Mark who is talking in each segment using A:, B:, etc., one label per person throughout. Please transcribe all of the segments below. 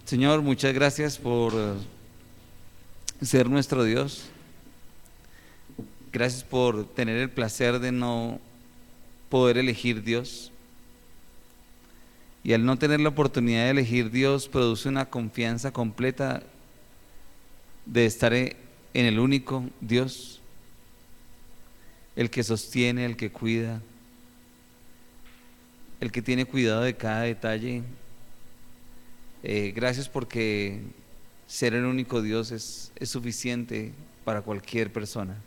A: Señor, muchas gracias por ser nuestro Dios. Gracias por tener el placer de no poder elegir Dios. Y al no tener la oportunidad de elegir Dios, produce una confianza completa de estar en el único Dios, el que sostiene, el que cuida, el que tiene cuidado de cada detalle. Gracias porque ser el único Dios es suficiente para cualquier persona.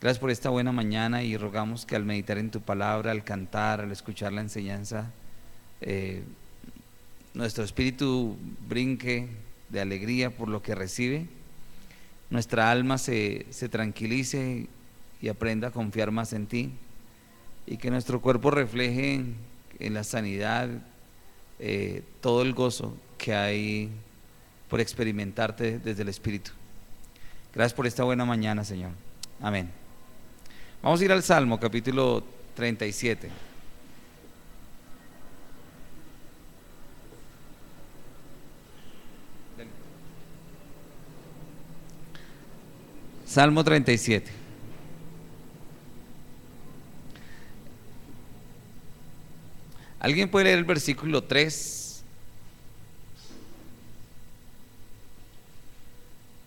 A: Gracias por esta buena mañana y rogamos que al meditar en tu palabra, al cantar, al escuchar la enseñanza, nuestro espíritu brinque de alegría por lo que recibe, nuestra alma se tranquilice y aprenda a confiar más en ti, y que nuestro cuerpo refleje en la sanidad todo el gozo que hay por experimentarte desde el Espíritu. Gracias por esta buena mañana, Señor. Amén. Vamos a ir al Salmo, capítulo 37. Salmo 37. ¿Alguien puede leer el versículo 3?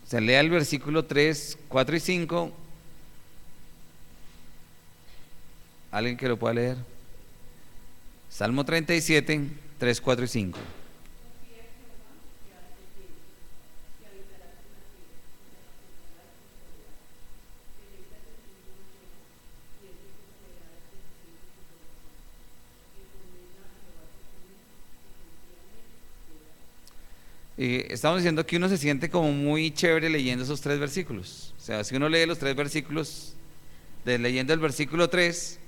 A: Se lea el versículo 3, 4 y 5. ¿Alguien que lo pueda leer? Salmo 37, 3, 4 y 5. Estamos diciendo que uno se siente como muy chévere leyendo esos 3 versículos. O sea, si uno lee los 3 versículos, leyendo el versículo 3,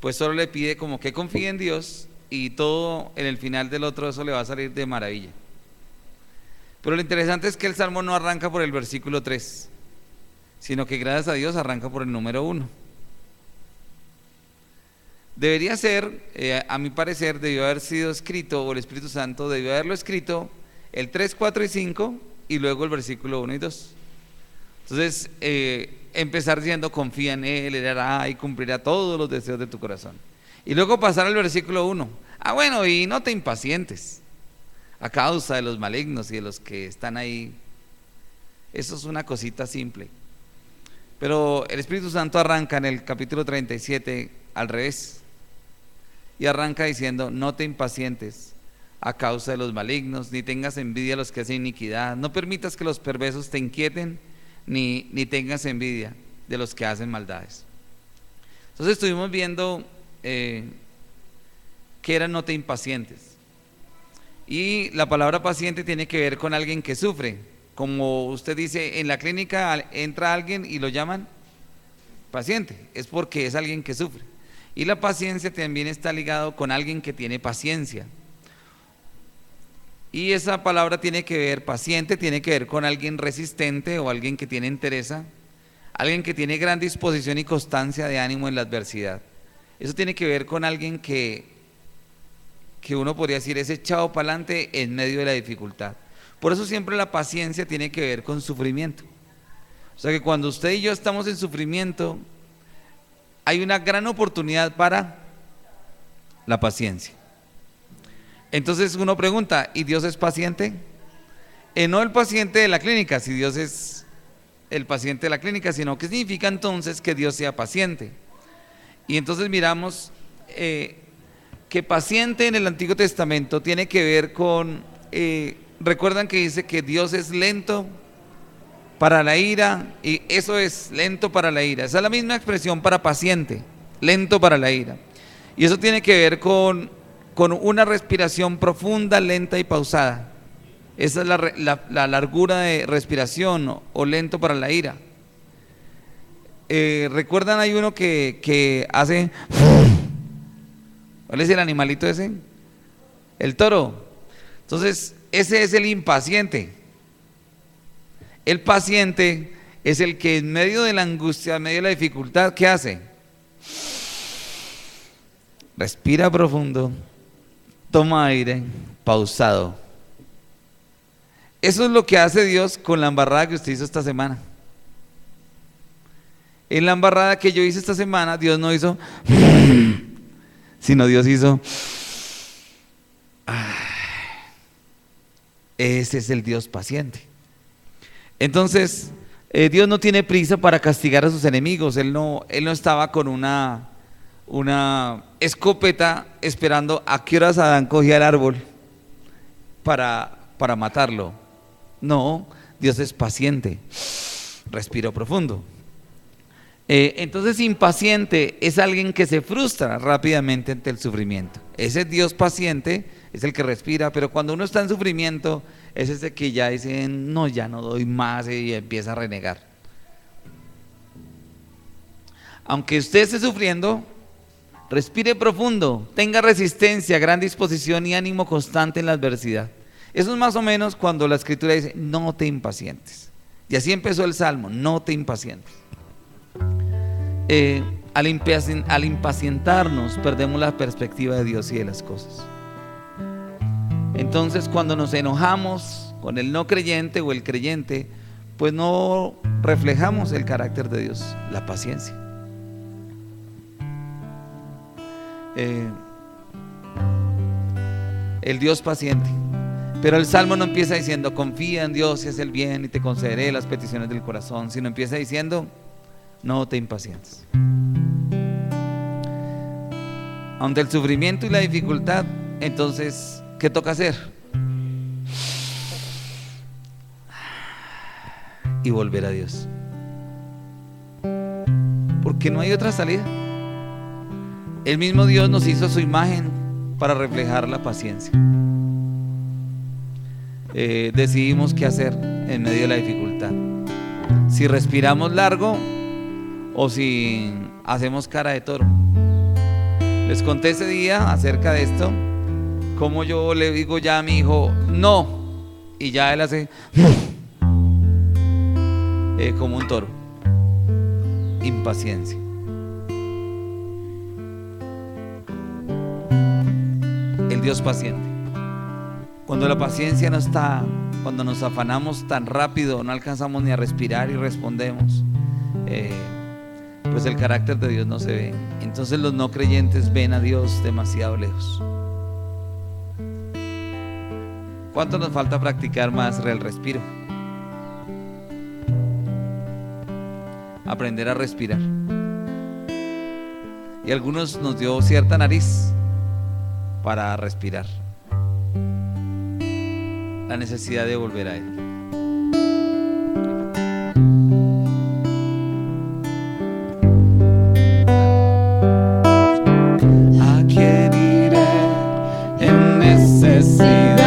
A: pues solo le pide como que confíe en Dios, y todo en el final del otro eso le va a salir de maravilla. Pero lo interesante es que el Salmo no arranca por el versículo 3, sino que gracias a Dios arranca por el número 1. Debería ser, a mi parecer, debió haber sido escrito, o el Espíritu Santo debió haberlo escrito, el 3, 4 y 5, y luego el versículo 1 y 2. Entonces, empezar diciendo confía en Él, Él hará y cumplirá todos los deseos de tu corazón. Y luego pasar al versículo 1. Bueno, y no te impacientes a causa de los malignos y de los que están ahí. Eso es una cosita simple. Pero el Espíritu Santo arranca en el capítulo 37 al revés. Y arranca diciendo: no te impacientes a causa de los malignos, ni tengas envidia a los que hacen iniquidad. No permitas que los perversos te inquieten, ni tengas envidia de los que hacen maldades. Entonces estuvimos viendo que eran no te impacientes. Y la palabra paciente tiene que ver con alguien que sufre. Como usted dice, en la clínica entra alguien y lo llaman paciente, es porque es alguien que sufre. Y la paciencia también está ligado con alguien que tiene paciencia. Y esa palabra tiene que ver, paciente, tiene que ver con alguien resistente o alguien que tiene entereza, alguien que tiene gran disposición y constancia de ánimo en la adversidad. Eso tiene que ver con alguien que uno podría decir es echado para adelante en medio de la dificultad. Por eso siempre la paciencia tiene que ver con sufrimiento. O sea que cuando usted y yo estamos en sufrimiento, hay una gran oportunidad para la paciencia. Entonces uno pregunta, ¿y Dios es paciente? No el paciente de la clínica, si Dios es el paciente de la clínica, sino ¿qué significa entonces que Dios sea paciente? Y entonces miramos que paciente en el Antiguo Testamento tiene que ver con, recuerdan que dice que Dios es lento para la ira, y eso es lento para la ira. Esa es la misma expresión para paciente, lento para la ira. Y eso tiene que ver con una respiración profunda, lenta y pausada. Esa es la largura de respiración, o lento para la ira. ¿Recuerdan? Hay uno que hace... ¿Cuál es el animalito ese? El toro. Entonces, ese es el impaciente. El paciente es el que en medio de la angustia, en medio de la dificultad, ¿qué hace? Respira profundo, toma aire, pausado. Eso es lo que hace Dios con la embarrada que usted hizo esta semana. En la embarrada que yo hice esta semana, Dios no hizo sino Dios hizo. Ese es el Dios paciente. Entonces, Dios no tiene prisa para castigar a sus enemigos. Él no estaba con una escopeta esperando a qué horas Adán cogía el árbol para matarlo. No, Dios es paciente. Respiro profundo. Entonces, impaciente es alguien que se frustra rápidamente ante el sufrimiento. Ese Dios paciente es el que respira, pero cuando uno está en sufrimiento es ese que ya dice, no, ya no doy más, y empieza a renegar. Aunque usted esté sufriendo, respire profundo, tenga resistencia, gran disposición y ánimo constante en la adversidad. Eso es más o menos cuando la Escritura dice, no te impacientes. Y así empezó el Salmo, no te impacientes. Al impacientarnos perdemos la perspectiva de Dios y de las cosas. Entonces, cuando nos enojamos con el no creyente o el creyente, pues no reflejamos el carácter de Dios, la paciencia. El Dios paciente. Pero el Salmo no empieza diciendo, confía en Dios y haz el bien y te concederé las peticiones del corazón, sino empieza diciendo, no te impacientes. Ante el sufrimiento y la dificultad, entonces, ¿qué toca hacer? Y volver a Dios. Porque no hay otra salida. El mismo Dios nos hizo a su imagen para reflejar la paciencia. Decidimos qué hacer en medio de la dificultad. Si respiramos largo o si hacemos cara de toro. Les conté ese día acerca de esto, como yo le digo ya a mi hijo no, y ya él hace como un toro. Impaciencia. El Dios paciente. Cuando la paciencia no está, cuando nos afanamos tan rápido, no alcanzamos ni a respirar y respondemos, pues el carácter de Dios no se ve. Entonces los no creyentes ven a Dios demasiado lejos. ¿Cuánto nos falta practicar más el respiro? Aprender a respirar. Y a algunos nos dio cierta nariz para respirar. La necesidad de volver a Él. ¿A quién iré en necesidad?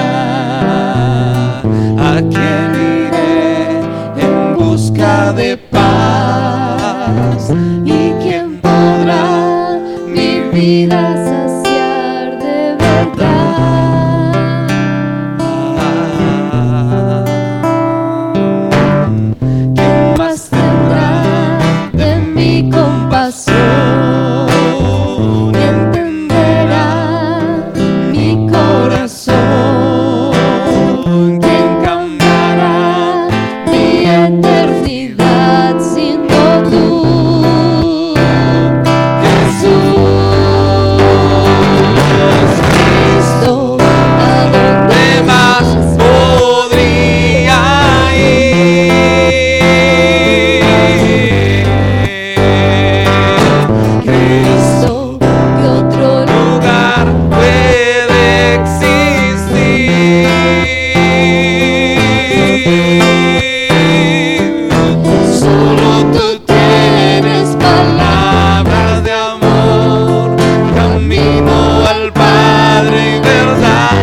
A: ¿A quién iré en busca de paz?
B: ¿Y quién podrá mi vida saciar de verdad? ¿Quién más tendrá de mi compasión? ¿Entenderá mi corazón? ¿Quién cambiará mi eternidad siendo tú, Jesús Cristo? ¿A dónde más
A: podría ir?
B: Cristo? ¿Qué otro
A: Lugar puede existir.
B: Solo tú tienes palabras
A: Palabras de amor, camino al Padre y verdad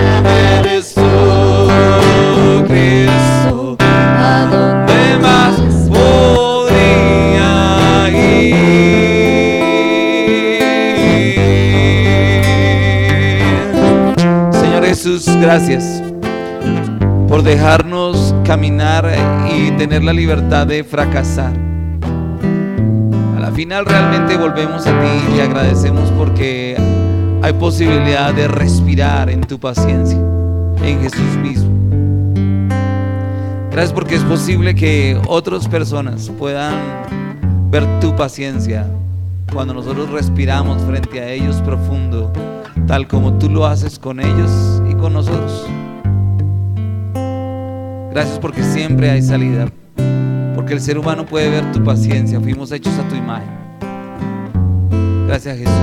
A: eres tú, Cristo.
B: ¿A dónde
A: ¿Dónde más podría ir? Señor Jesús, gracias por dejarnos caminar y tener la libertad de fracasar. A la final realmente volvemos a ti y agradecemos porque hay posibilidad de respirar en tu paciencia, en Jesús mismo. Gracias porque es posible que otras personas puedan ver tu paciencia cuando nosotros respiramos frente a ellos profundo, tal como tú lo haces con ellos y con nosotros. Gracias porque siempre hay salida, porque el ser humano puede ver tu paciencia. Fuimos hechos a tu imagen. Gracias, Jesús.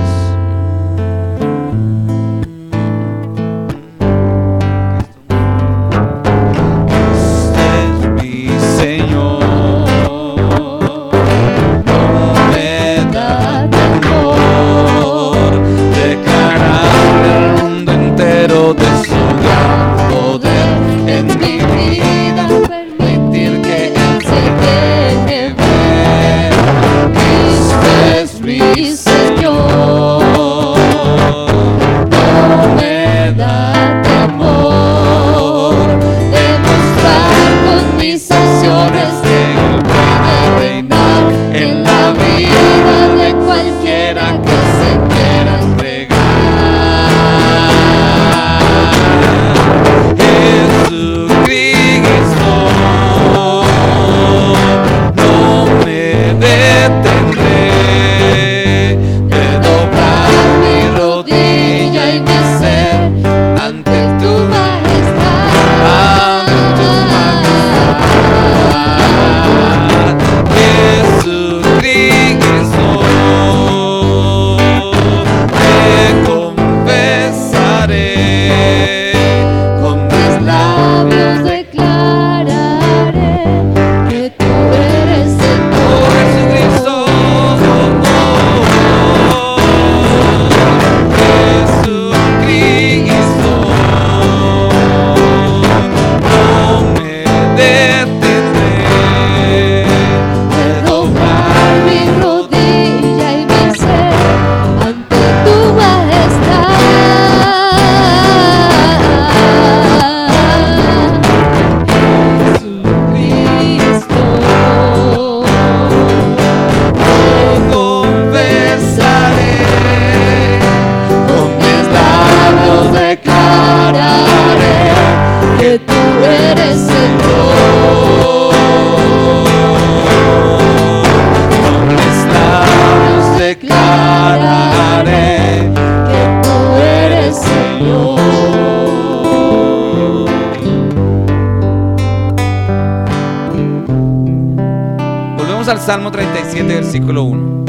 A: Al Salmo 37, versículo 1.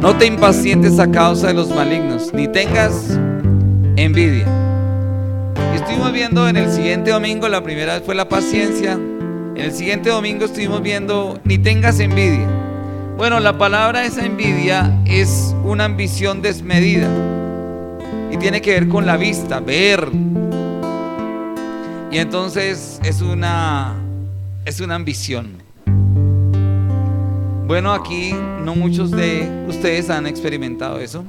A: No te impacientes a causa de los malignos, ni tengas envidia. Y estuvimos viendo en el siguiente domingo, la primera vez fue la paciencia. En el siguiente domingo estuvimos viendo ni tengas envidia. Bueno, la palabra esa envidia es una ambición desmedida y tiene que ver con la vista, ver. Y entonces es una ambición. Bueno, aquí no muchos de ustedes han experimentado eso,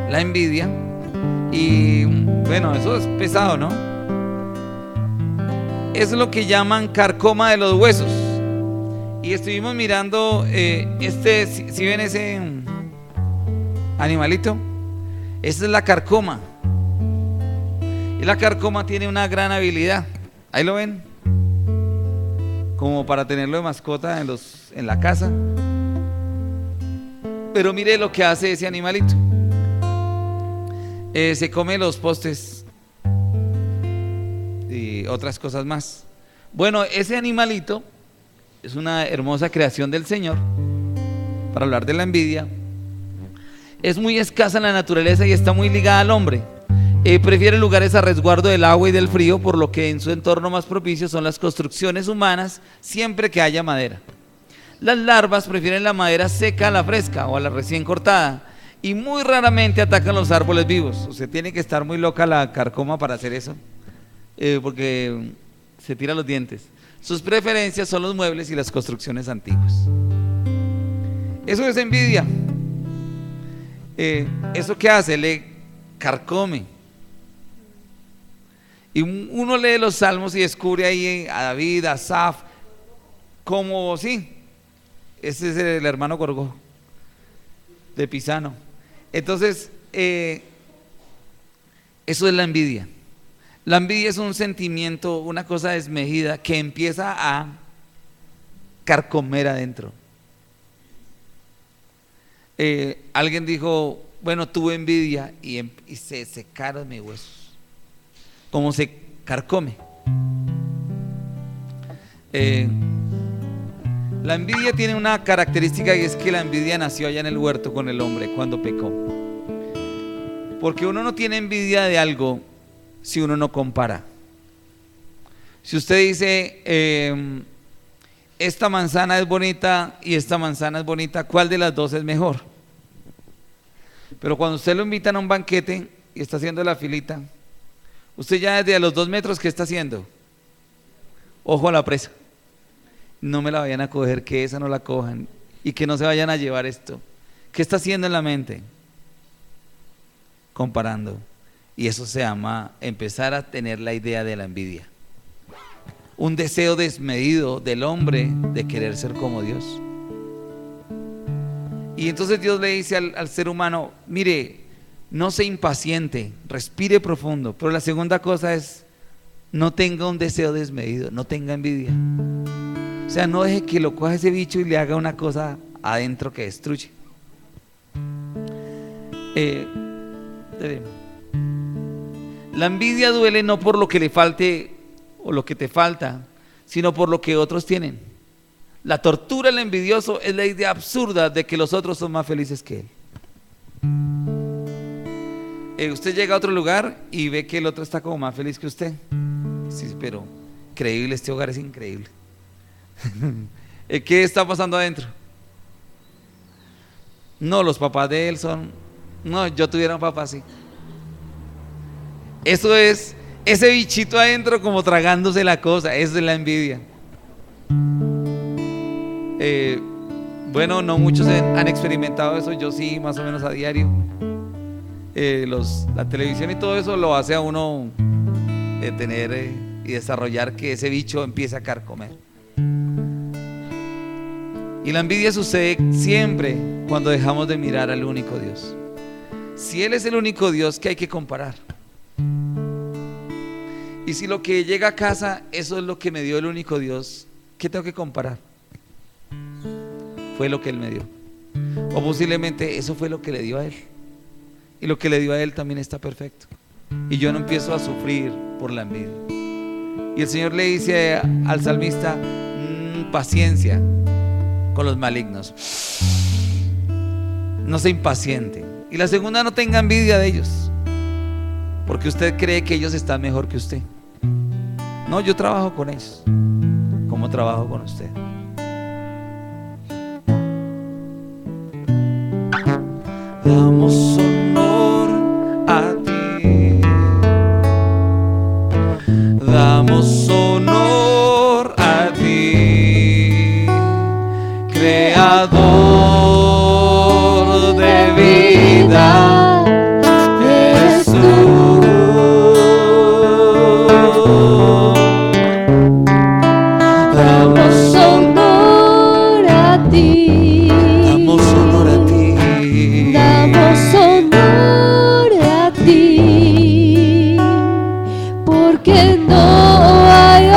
A: la envidia, y bueno, eso es pesado, ¿no? Es lo que llaman carcoma de los huesos. Y estuvimos mirando si ven ese animalito, esa es la carcoma. Y la carcoma tiene una gran habilidad, ahí lo ven, como para tenerlo de mascota en la casa. Pero mire lo que hace ese animalito. Se come los postes y otras cosas más. Bueno, ese animalito es una hermosa creación del Señor. Para hablar de la envidia, es muy escasa en la naturaleza y está muy ligada al hombre. Prefiere lugares a resguardo del agua y del frío, por lo que en su entorno más propicio son las construcciones humanas, siempre que haya madera. Las larvas prefieren la madera seca a la fresca o a la recién cortada, y muy raramente atacan los árboles vivos. O sea, tiene que estar muy loca la carcoma para hacer eso, porque se tira los dientes. Sus preferencias son los muebles y las construcciones antiguas. Eso es envidia. ¿Eso qué hace? Le carcome. Y uno lee los salmos y descubre ahí a David, a Asaf, como sí, ese es el hermano Gorgó de Pisano. Entonces, eso es la envidia. La envidia es un sentimiento, una cosa desmedida que empieza a carcomer adentro. Alguien dijo, bueno, tuve envidia y se secaron mis huesos. Como se carcome. La envidia tiene una característica, y es que la envidia nació allá en el huerto con el hombre cuando pecó. Porque uno no tiene envidia de algo si uno no compara. Si usted dice, esta manzana es bonita y esta manzana es bonita, ¿cuál de las dos es mejor? Pero cuando usted lo invitan a un banquete y está haciendo la filita, usted ya desde a los 2 metros, ¿qué está haciendo? Ojo a la presa. No me la vayan a coger, que esa no la cojan y que no se vayan a llevar esto. ¿Qué está haciendo en la mente? Comparando. Y eso se llama empezar a tener la idea de la envidia. Un deseo desmedido del hombre de querer ser como Dios. Y entonces Dios le dice al ser humano, mire, no se impaciente, respire profundo. Pero la segunda cosa es, no tenga un deseo desmedido, no tenga envidia. O sea, no deje que lo coja ese bicho y le haga una cosa adentro que destruye. La envidia duele no por lo que le falte o lo que te falta, sino por lo que otros tienen. La tortura del envidioso es la idea absurda de que los otros son más felices que él. Usted llega a otro lugar y ve que el otro está como más feliz que usted. Sí, pero increíble, este hogar es increíble. ¿Qué está pasando adentro? No, los papás de él son... No, yo tuviera un papá así. Eso es ese bichito adentro como tragándose la cosa. Eso es la envidia. Bueno, no muchos han experimentado eso. Yo sí, más o menos a diario. La televisión y todo eso lo hace a uno tener y desarrollar que ese bicho empiece a carcomer. Y la envidia sucede siempre cuando dejamos de mirar al único Dios. Si Él es el único Dios, ¿qué hay que comparar? Y si lo que llega a casa, eso es lo que me dio el único Dios, ¿qué tengo que comparar? Fue lo que Él me dio. O posiblemente eso fue lo que le dio a Él. Y lo que le dio a Él también está perfecto. Y yo no empiezo a sufrir por la envidia. Y el Señor le dice al salmista, paciencia con los malignos. No se impaciente. Y la segunda, no tenga envidia de ellos, porque usted cree que ellos están mejor que usted. No, yo trabajo con ellos como trabajo con usted. Damos honor a ti, damos honor a ti, Creador de vida, eres tú.
B: Damos honor a ti.
A: Damos honor a ti.
B: Damos honor a ti. Porque no hay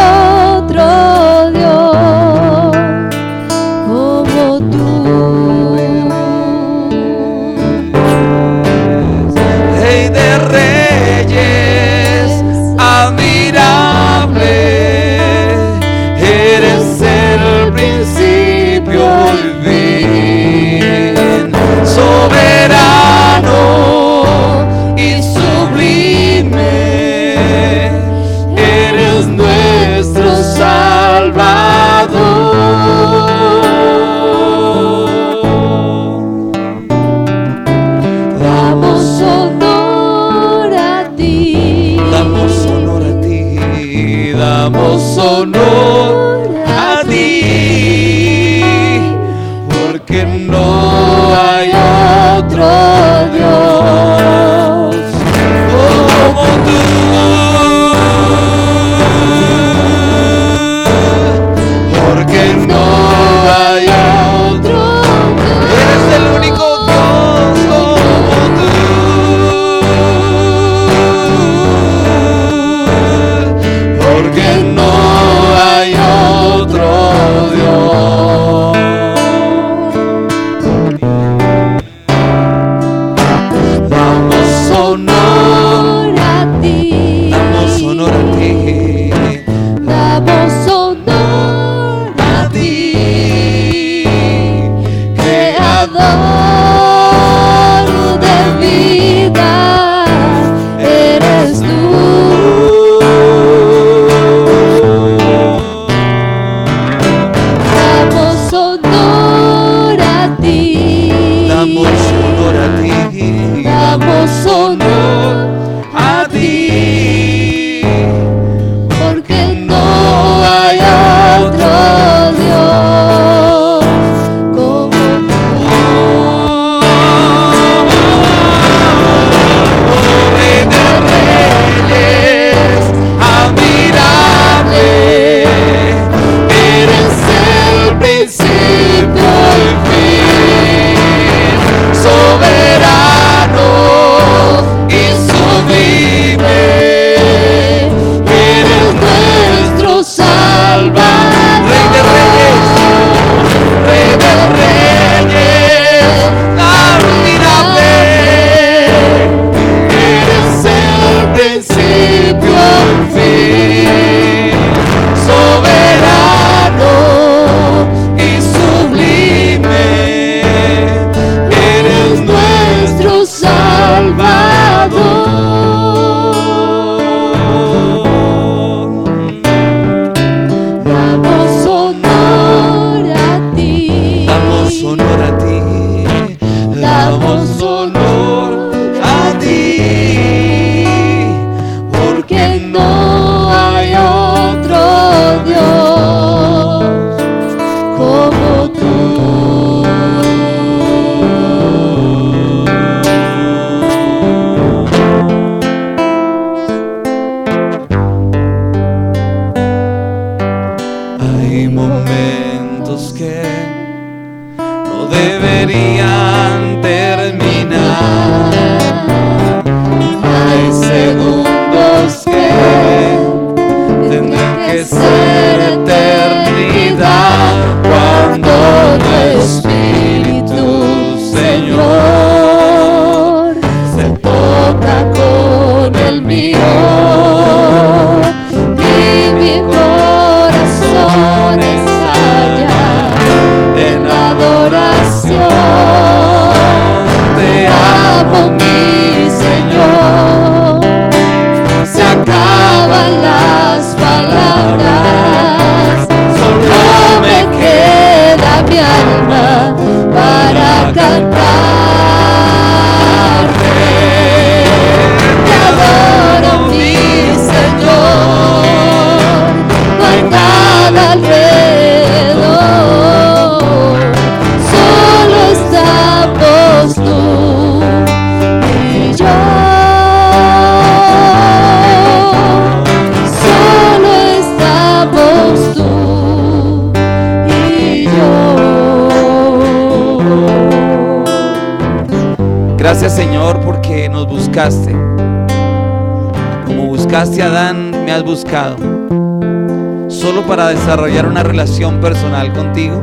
B: otro Dios como tú.
A: Rey de reyes, admirable, eres el principio y fin, soberano y sublime, eres nuestro Salvador.
B: Damos honor a ti.
A: Damos honor a ti, damos honor a ti, porque no hay otro Dios como tú, porque no hay otro. Eres el único Dios como tú. porque no hay otro Dios. Damos honor
B: a ti.
A: Damos honor a ti.
B: Damos honor a ti, Creador de vida, eres tú. Damos honor a ti.
A: Damos honor a ti.
B: Damos honor
A: a ti.
B: porque no hay otro Dios como
A: Rey de reyes, admirable, eres el principio y fin, soberano y sublime, eres
B: nuestro Salvador.
A: Rey de reyes, admirable, eres el principio y fin, soberano y sublime, eres
B: Nuestro Salvador. Damos honor a ti.
A: Damos honor a ti. Damos honor a ti.
B: Porque no hay otro Dios como tú.
A: Hay momentos que no deberían terminar. Hay segundos que tendrán que ser eternidad cuando tu Espíritu, Señor,
B: se toca con el mío y mi corazón estalla en adoración. Te amo, mi Señor. Se acaban las palabras, solo me queda mi alma para cantarte. Te adoro, mi Señor. No hay nada alrededor, solo estamos tú y yo. Solo estamos tú y yo.
A: Gracias, Señor, porque nos buscaste. Como buscaste a Adán, me has buscado. Solo para desarrollar una relación personal contigo.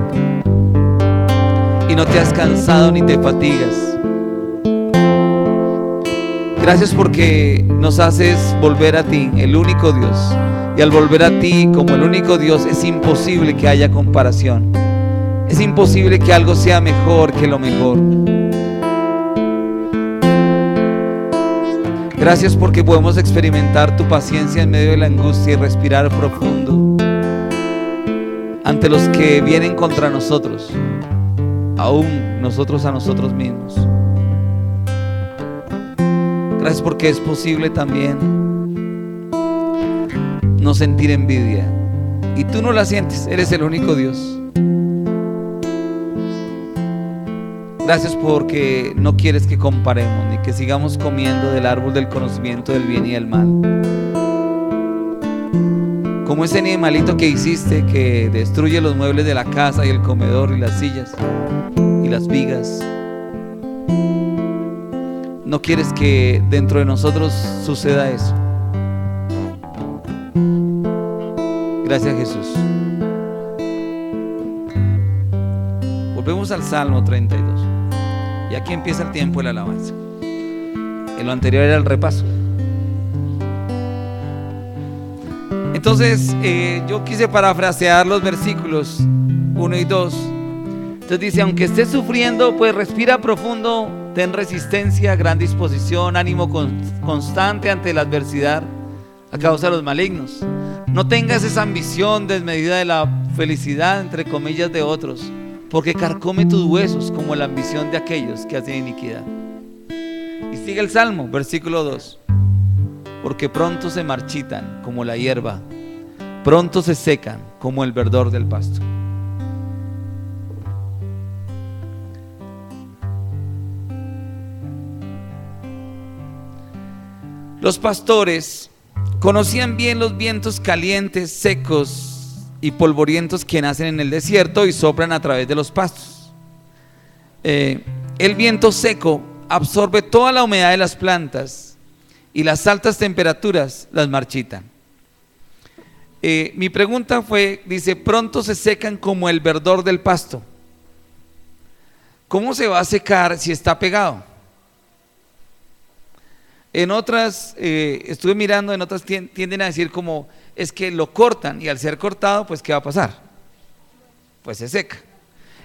A: Y no te has cansado ni te fatigas. Gracias porque nos haces volver a ti, el único Dios. Y al volver a ti como el único Dios, es imposible que haya comparación. Es imposible que algo sea mejor que lo mejor. Gracias porque podemos experimentar tu paciencia en medio de la angustia y respirar profundo ante los que vienen contra nosotros, aún nosotros a nosotros mismos. Gracias porque es posible también no sentir envidia, y tú no la sientes, eres el único Dios. Gracias porque no quieres que comparemos ni que sigamos comiendo del árbol del conocimiento del bien y del mal. Como ese animalito que hiciste que destruye los muebles de la casa y el comedor y las sillas y las vigas. No quieres que dentro de nosotros suceda eso. Gracias, Jesús. Volvemos al Salmo 32. Y aquí empieza el tiempo de la alabanza. En lo anterior era el repaso. Entonces, yo quise parafrasear los versículos 1 y 2. Entonces dice: aunque estés sufriendo, pues respira profundo, ten resistencia, gran disposición, ánimo constante ante la adversidad a causa de los malignos. No tengas esa ambición desmedida de la felicidad, entre comillas, de otros, porque carcome tus huesos como la ambición de aquellos que hacen iniquidad. Y sigue el Salmo, versículo 2: porque pronto se marchitan como la hierba, pronto se secan como el verdor del pasto. Los pastores conocían bien los vientos calientes, secos y polvorientos que nacen en el desierto y soplan a través de los pastos. El viento seco absorbe toda la humedad de las plantas y las altas temperaturas las marchitan. Mi pregunta fue, dice, pronto se secan como el verdor del pasto. ¿Cómo se va a secar si está pegado? En otras, estuve mirando, en otras tienden a decir como, es que lo cortan y al ser cortado, pues ¿qué va a pasar? Pues se seca.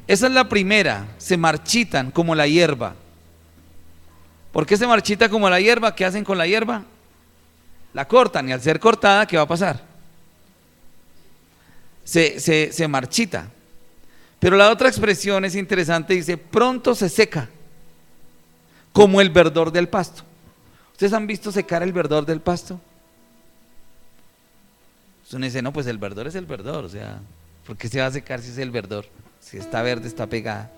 A: Esa es la primera, se marchitan como la hierba. ¿Por qué se marchita como la hierba? ¿Qué hacen con la hierba? La cortan y al ser cortada, ¿qué va a pasar? Se marchita. Pero la otra expresión es interesante, dice, pronto se seca como el verdor del pasto. ¿Ustedes han visto secar el verdor del pasto? Uno dice, no, pues el verdor es el verdor, o sea, ¿por qué se va a secar si es el verdor? Si está verde, está pegada.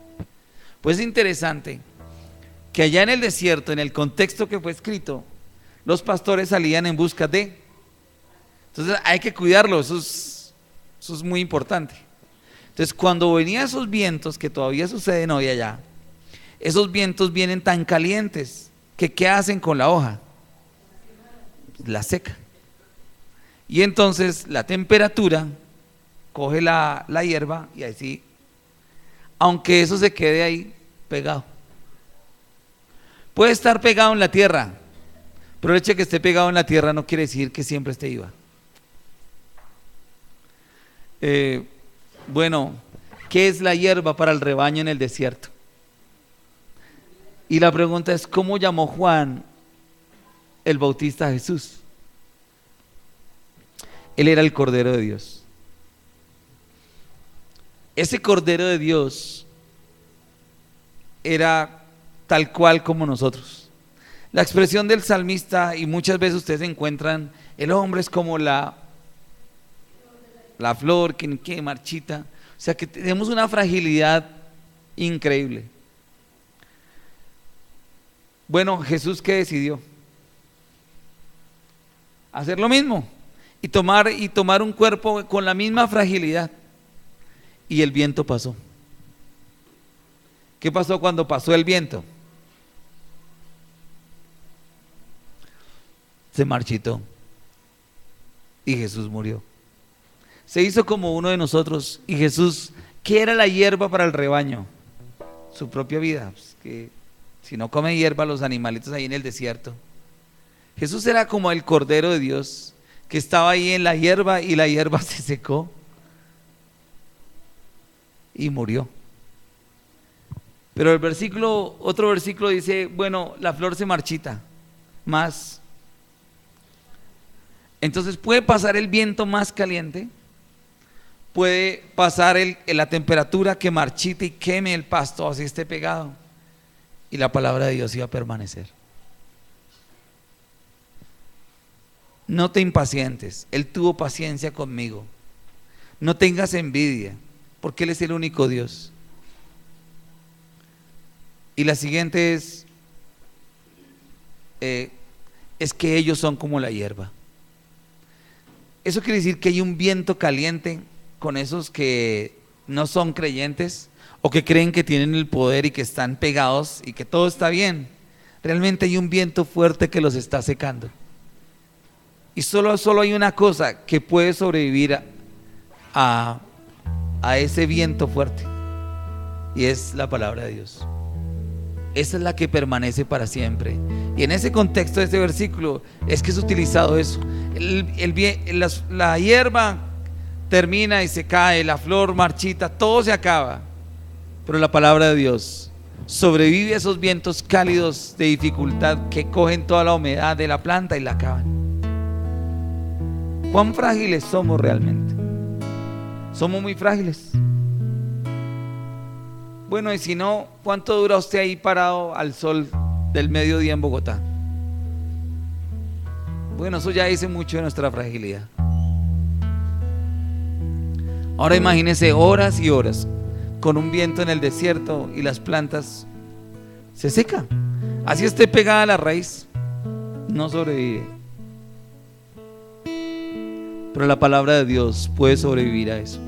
A: Pues es interesante que allá en el desierto, en el contexto que fue escrito, los pastores salían en busca de. Entonces hay que cuidarlo, eso es muy importante. Entonces cuando venían esos vientos, que todavía suceden hoy allá, esos vientos vienen tan calientes, que ¿qué hacen con la hoja? La seca. Y entonces la temperatura coge la hierba y así, aunque eso se quede ahí pegado. Puede estar pegado en la tierra, pero el hecho de que esté pegado en la tierra no quiere decir que siempre esté viva. Bueno, ¿qué es la hierba para el rebaño en el desierto? Y la pregunta es, ¿cómo llamó Juan el Bautista a Jesús? Él era el Cordero de Dios. Ese Cordero de Dios era tal cual como nosotros. La expresión del salmista, y muchas veces ustedes encuentran, el hombre es como la flor que marchita. O sea que tenemos una fragilidad increíble. Bueno, Jesús, ¿qué decidió? Hacer lo mismo y tomar un cuerpo con la misma fragilidad. Y el viento pasó. ¿Qué pasó cuando pasó el viento? Se marchitó y Jesús murió. Se hizo como uno de nosotros. Y Jesús, ¿qué era la hierba para el rebaño? Su propia vida. Pues que si no come hierba los animalitos ahí en el desierto. Jesús era como el Cordero de Dios que estaba ahí en la hierba y la hierba se secó y murió. Pero otro versículo dice, bueno, la flor se marchita más. Entonces puede pasar el viento más caliente, puede pasar la temperatura que marchite y queme el pasto, así esté pegado. Y la palabra de Dios iba a permanecer. No te impacientes, Él tuvo paciencia conmigo. No tengas envidia, porque Él es el único Dios. Y la siguiente es que ellos son como la hierba. Eso quiere decir que hay un viento caliente con esos que no son creyentes, o que creen que tienen el poder y que están pegados y que todo está bien. Realmente hay un viento fuerte que los está secando. Y solo hay una cosa que puede sobrevivir a ese viento fuerte, y es la palabra de Dios. Esa es la que permanece para siempre. Y en ese contexto de este versículo es que es utilizado eso. La hierba termina y se cae, la flor marchita, todo se acaba, pero la palabra de Dios sobrevive a esos vientos cálidos de dificultad que cogen toda la humedad de la planta y la acaban. ¿Cuán frágiles somos realmente? Somos muy frágiles. Bueno, y si no, ¿cuánto dura usted ahí parado al sol del mediodía en Bogotá? Bueno, eso ya dice mucho de nuestra fragilidad. Ahora imagínese horas y horas con un viento en el desierto y las plantas se secan. Así esté pegada a la raíz, no sobrevive. Pero la palabra de Dios puede sobrevivir a eso.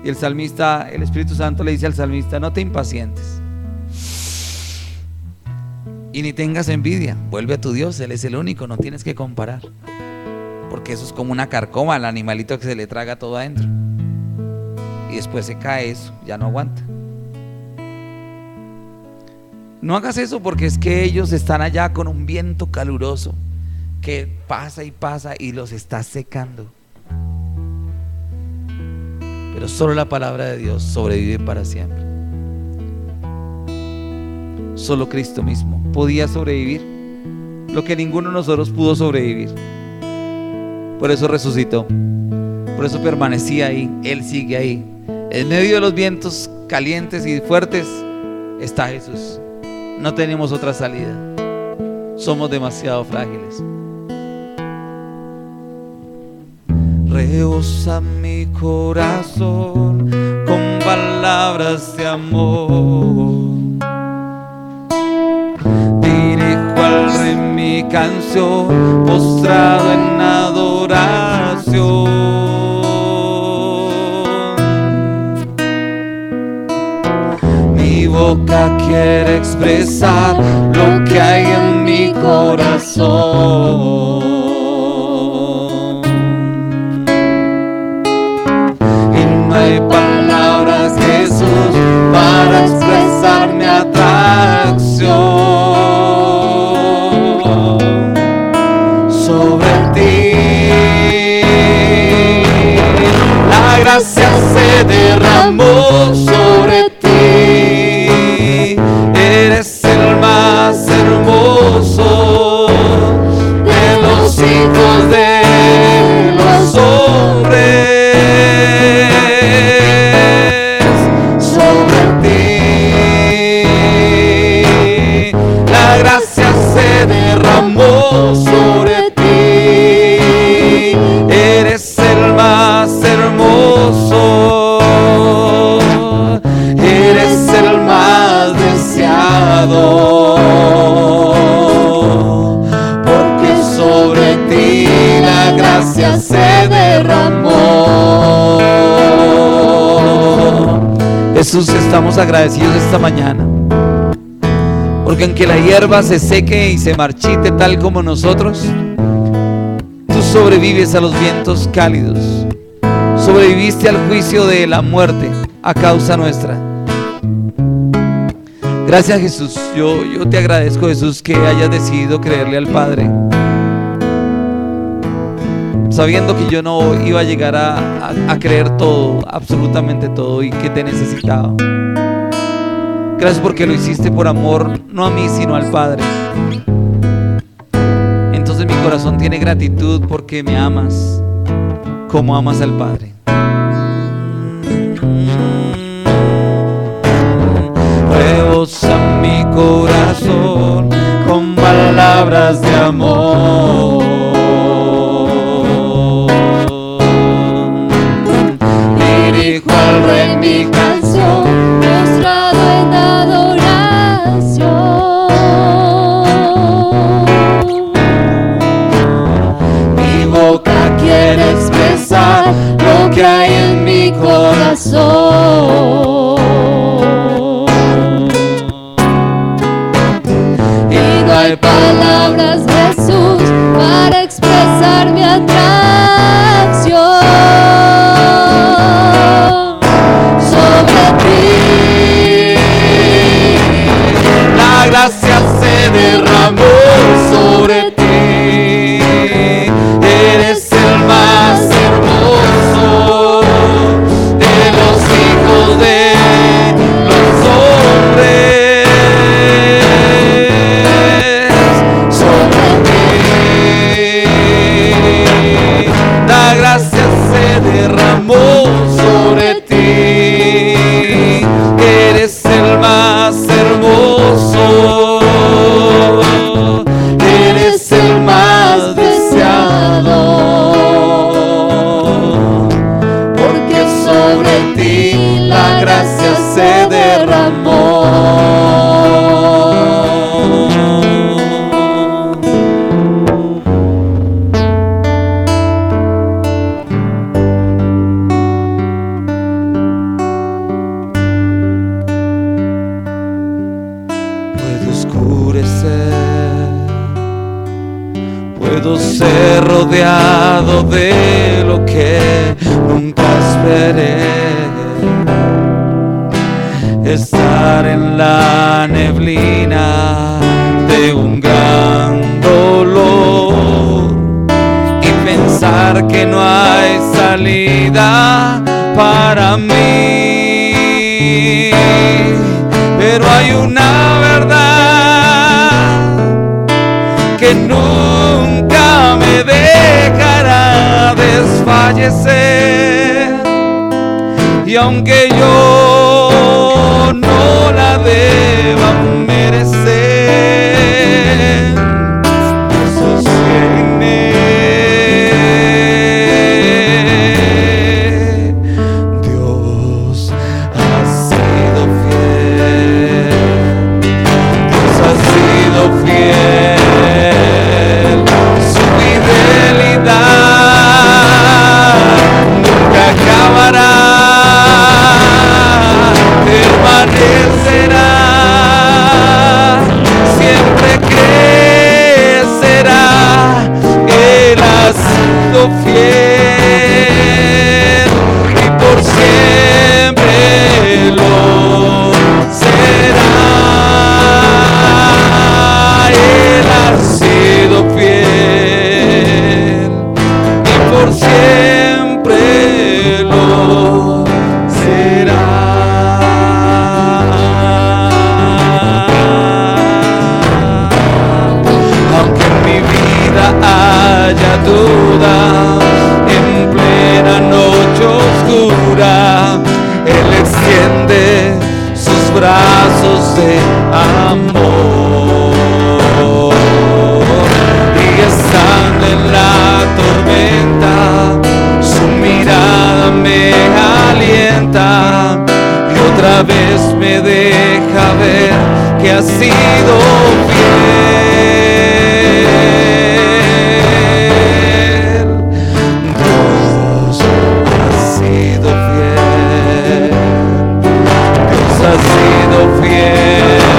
A: Y el salmista, el Espíritu Santo le dice al salmista: no te impacientes y ni tengas envidia, vuelve a tu Dios, Él es el único, no tienes que comparar, porque eso es como una carcoma al animalito que se le traga todo adentro y después se cae, eso ya no aguanta. No hagas eso, porque es que ellos están allá con un viento caluroso que pasa y pasa y los está secando. Pero solo la palabra de Dios sobrevive para siempre. Solo Cristo mismo podía sobrevivir lo que ninguno de nosotros pudo sobrevivir. Por eso resucitó, por eso permanecía ahí. Él sigue ahí. En medio de los vientos calientes y fuertes está Jesús. No tenemos otra salida. Somos demasiado frágiles. Rebosa mi corazón con palabras de amor. Dirijo al Rey mi canción, postrado en adoración. Mi boca quiere expresar lo que hay en mi corazón. No hay palabras, Jesús, para expresar mi atracción sobre ti. La gracia se derramó sobre ti. Eres el más hermoso de los hijos de los hombres. Sobre ti, eres el más hermoso, eres el más deseado, porque sobre ti la gracia se derramó. Jesús, estamos agradecidos esta mañana, porque aunque la hierba se seque y se marchite tal como nosotros, tú sobrevives a los vientos cálidos. Sobreviviste al juicio de la muerte a causa nuestra. Gracias, Jesús. Yo te agradezco, Jesús, que hayas decidido creerle al Padre, sabiendo que yo no iba a llegar a creer todo, absolutamente todo, y que te necesitaba. Gracias porque lo hiciste por amor, no a mí, sino al Padre. Entonces mi corazón tiene gratitud porque me amas como amas al Padre. Rebosa mi corazón con palabras de amor. Dirijo al Rey mi canción, postrado en adoración. Mi boca quiere expresar lo que hay en mi corazón. Y no hay palabras, Jesús, para expresar mi atracción. rodeado de lo que nunca esperé. Estar en la neblina de un gran dolor y pensar que no hay salida para mí. Pero hay una verdad que nunca me dejará desfallecer, y aunque yo no la deba merecer, sostiene. Dios ha sido fiel, Dios ha sido fiel, su fidelidad nunca acabará. Permanecerá, siempre crecerá. Él ha sido fiel y por siempre lo será. Él ha sido fiel y por siempre lo será. Haya dudas en plena noche oscura, Él extiende sus brazos de amor. Y estando en la tormenta, su mirada me alienta y otra vez me deja ver que ha sido fiel. Ha sido fiel,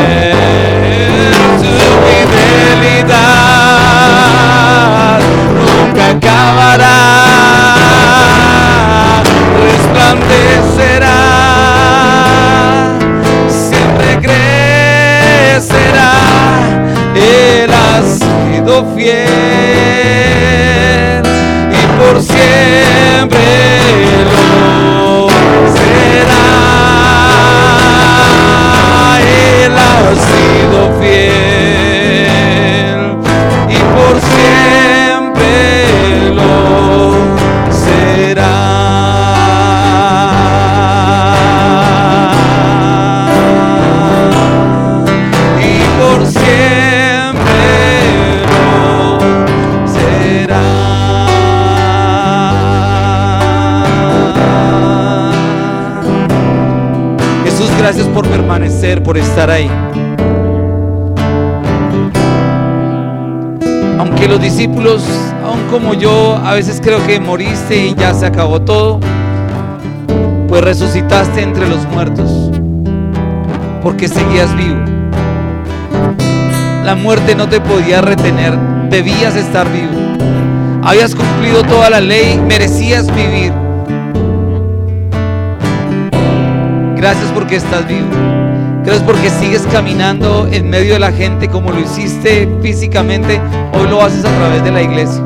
A: su fidelidad nunca acabará, resplandecerá, siempre crecerá. Él ha sido fiel y por siempre lo será. Él ha sido fiel y por siempre lo será. Y por siempre lo será. Jesús, gracias por permanecer, por estar ahí. Aunque los discípulos, aun como yo, a veces creo que moriste y ya se acabó todo, pues resucitaste entre los muertos, porque seguías vivo. La muerte no te podía retener, debías estar vivo. Habías cumplido toda la ley, merecías vivir. Gracias porque estás vivo. Gracias porque sigues caminando en medio de la gente como lo hiciste físicamente. Hoy lo haces a través de la iglesia.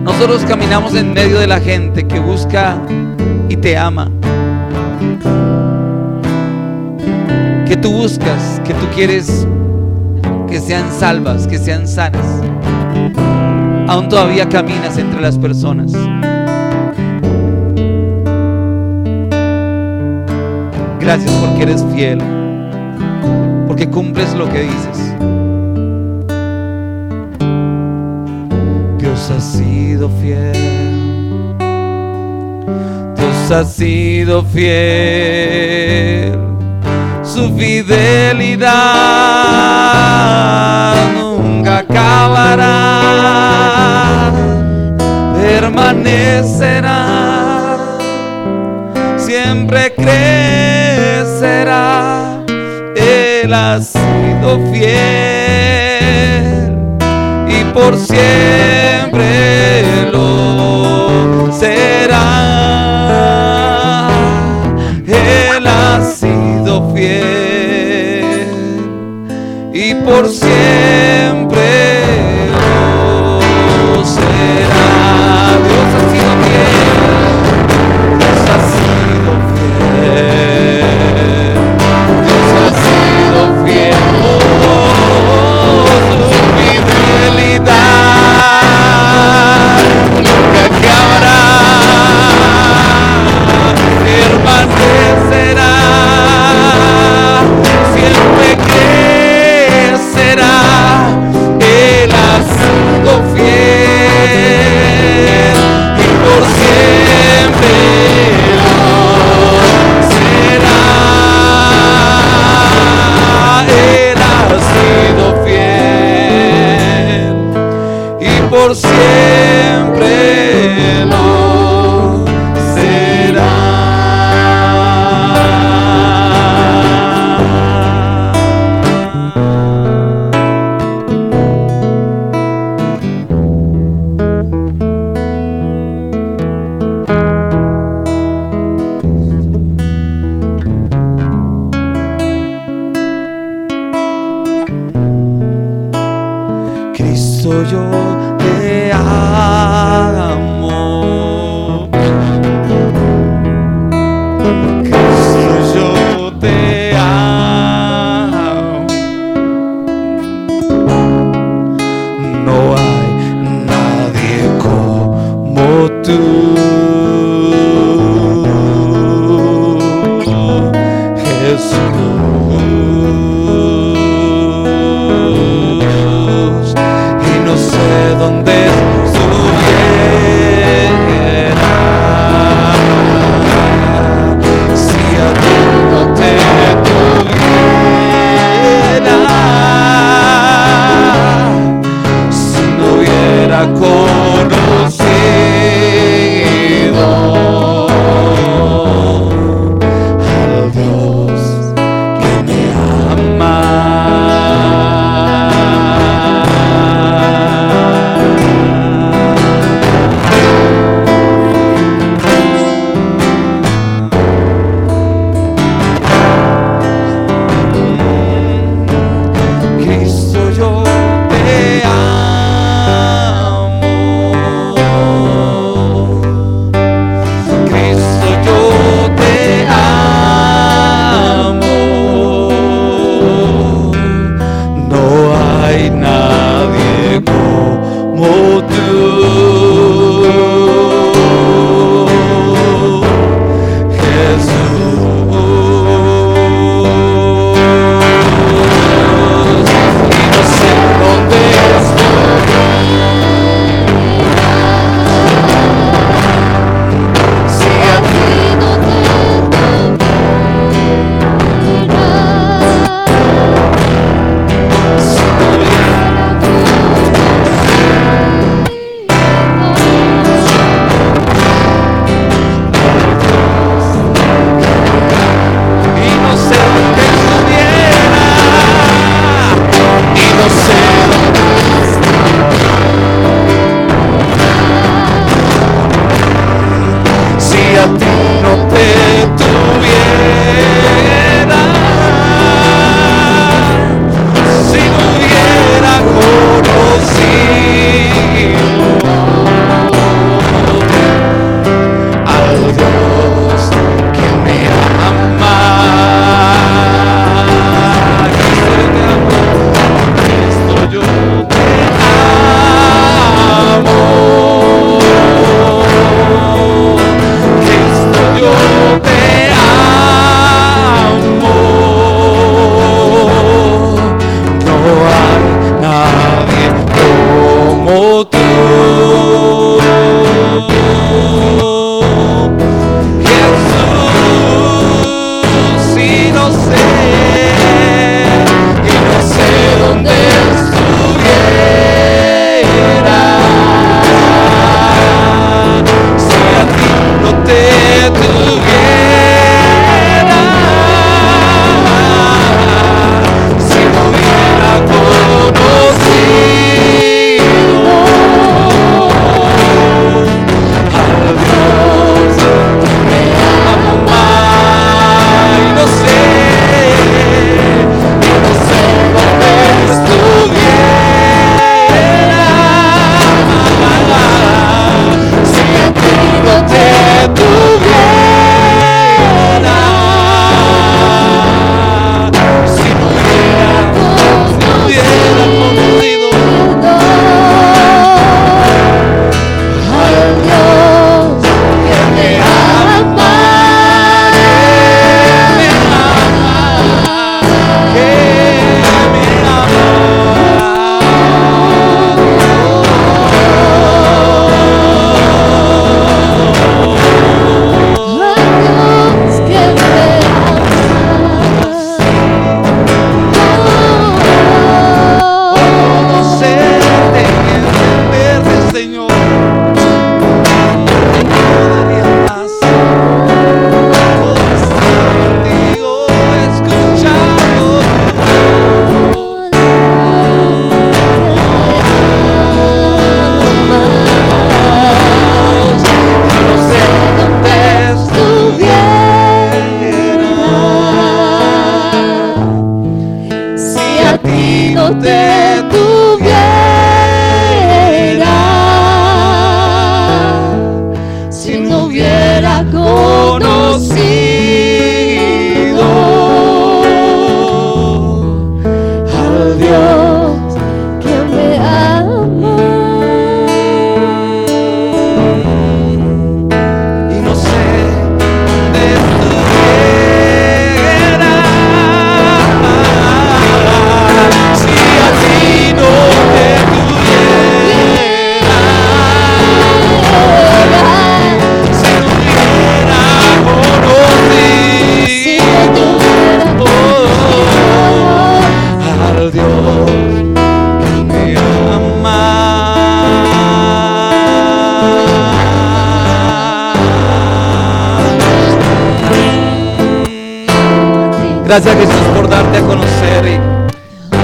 A: Nosotros caminamos en medio de la gente que busca y te ama, que tú buscas, que tú quieres que sean salvas, que sean sanas. Aún todavía caminas entre las personas. Gracias porque eres fiel, porque cumples lo que dices. Dios ha sido fiel, Dios ha sido fiel, su fidelidad nunca acabará, permanecerá, siempre crecerá. Él ha sido fiel y por por siempre lo será. Él ha sido fiel y por siempre lo será. Dios ha sido fiel, Dios ha sido fiel, Dios ha sido fiel. Su fidelidad nunca acabará, permanecerá, siempre crecerá. Él ha sido fiel y por siempre lo será. Él ha sido fiel y por siempre lo será. Cristo, yo te amo. Cristo, yo te amo. No hay nadie como tú, Jesús. Y no sé dónde estuviera si a ti no te tuviera, si no hubiera conocido al Dios Gracias, Jesús, por darte a conocer y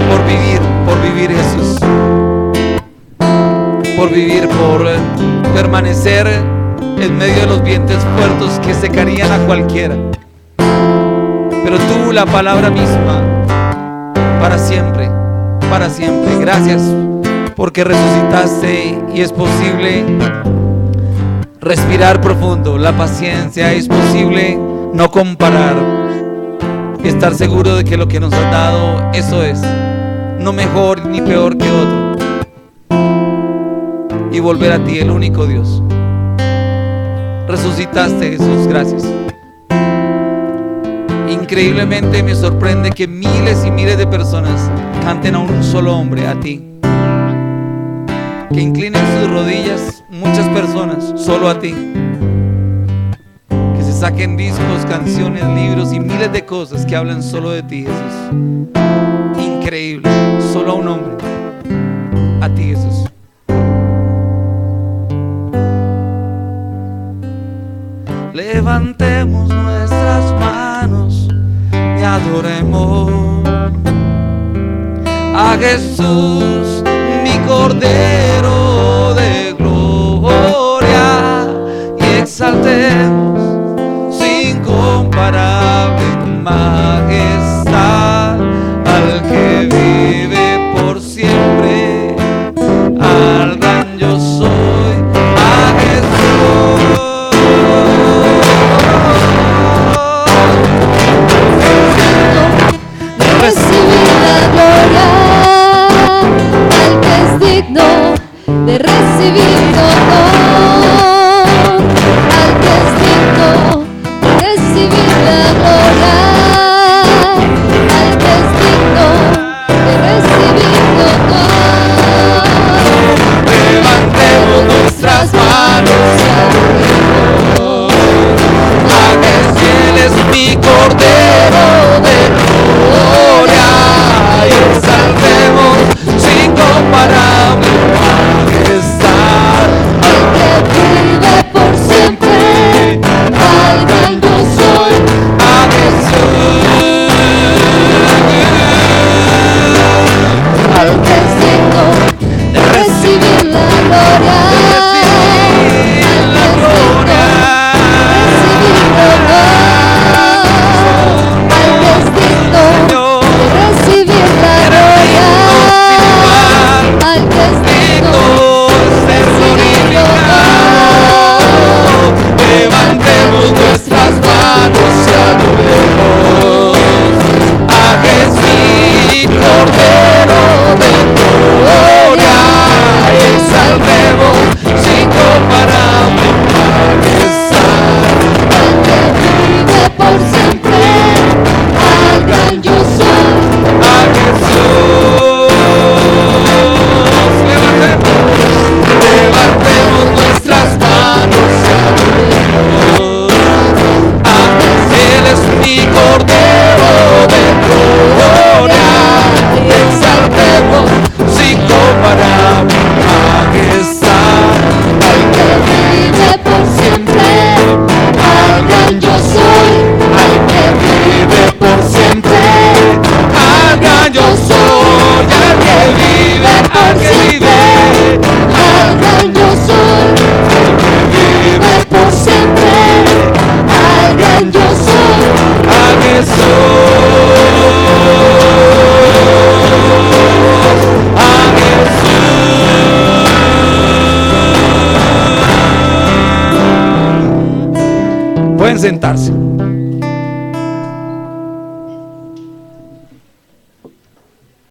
A: por vivir, Jesús. Por vivir, por permanecer en medio de los vientos fuertes que secarían a cualquiera. Pero tú, la palabra misma, para siempre, para siempre. Gracias porque resucitaste y es posible respirar profundo. La paciencia, es posible no comparar, estar seguro de que lo que nos has dado, eso es, no mejor ni peor que otro, y volver a ti, el único Dios. Resucitaste, Jesús, gracias. Increíblemente me sorprende que miles y miles de personas canten a un solo hombre, a ti. Que inclinen sus rodillas muchas personas solo a ti. Que se saquen discos, canciones, libros y miles de cosas que hablan solo de ti, Jesús. Increíble, solo a un hombre, a ti, Jesús. Levantemos nuestras manos y adoremos a Jesús, mi Cordero de gloria, y exaltemos sin comparable majestad al que vive por siempre, al gran yo soy, a Jesús.
B: Recibir la gloria al que es digno de recibir honor, al que es digno de recibir la gloria, al que es digno de recibir honor.
A: Levantemos nuestras manos a que Él es mi Cordero de gloria, y exaltemos sin comparable majestad
B: El que vive por siempre, al gran yo soy,
A: a Jesús,
B: al que es digno de recibir la gloria,
A: recibir la gloria.
B: al que es digno de recibir la gloria, al que es digno de recibir la gloria.
A: Levantemos nuestras manos y adoremos a Jesús, Cordero de gloria, y exaltemos sin comparable majestad
B: Al que vive por siempre, al gran yo soy,
A: a Jesús. Levantemos nuestras manos y adoremos a Él es mi Cordero de gloria, y exaltemos sin comparable majestad
B: al que vive por siempre, al gran yo soy,
A: al que vive por siempre, al gran yo soy, al que vive, al que vive,
B: al gran yo soy, vive por siempre, al gran yo soy,
A: a Jesús, a Jesús. Pueden sentarse.